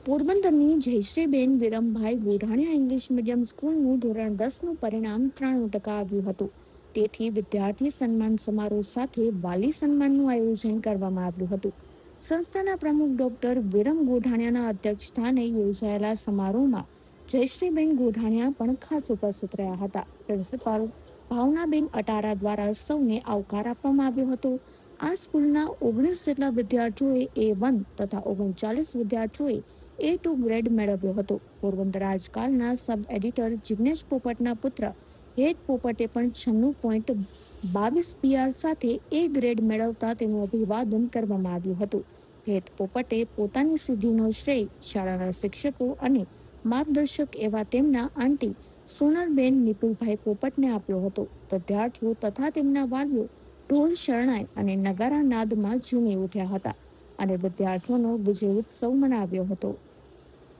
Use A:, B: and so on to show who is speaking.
A: પોરબંદરની જયશ્રીબેન Virambhai Godhaniya English medium સ્કૂલનું ધોરણ 10નું પરિણામ 93% આવ્યું હતું. તેથી વિદ્યાર્થી સન્માન સમારોહ સાથે વાલી સન્માનનું આયોજન કરવામાં આવ્યું હતું. સંસ્થાના પ્રમુખ ડોક્ટર વિરમ ગોઢાણીયાના અધ્યક્ષસ્થાને યોજાયેલા સમારોહમાં જયશ્રીબેન ગોઢાણીયા પણ ખાસ ઉપસ્થિત રહ્યા હતા. પ્રિન્સિપાલ ભાવનાબેન અટારા દ્વારા સૌને આવકાર આપવામાં આવ્યો હતો. આ સ્કૂલના 19 જેટલા વિદ્યાર્થીઓએ A1 તથા 39 વિદ્યાર્થીઓએ A2 ગ્રેડ મેળવ્યો હતો. પોરબંદર આજકાલના સબ એડિટર જિગ્નેશ પોપટના પુત્ર હેત પોપટે પણ 96.22 PR સાથે A ગ્રેડ મેળવતા તેનું અભિવાદન કરવામાં આવ્યું હતું. હેત પોપટે પોતાની સિદ્ધિનો શ્રેય શાળાના શિક્ષકો અને માર્ગદર્શક એવા તેમના આંટી સોનલબેન નિપુલભાઈ પોપટને આપ્યો હતો. વિદ્યાર્થીઓ તથા તેમના વાલીઓ ઢોલ શરણાઈ અને નગારા નાદમાં ઝૂમી ઉઠ્યા હતા અને વિદ્યાર્થીઓનો વિજય ઉત્સવ મનાવ્યો હતો.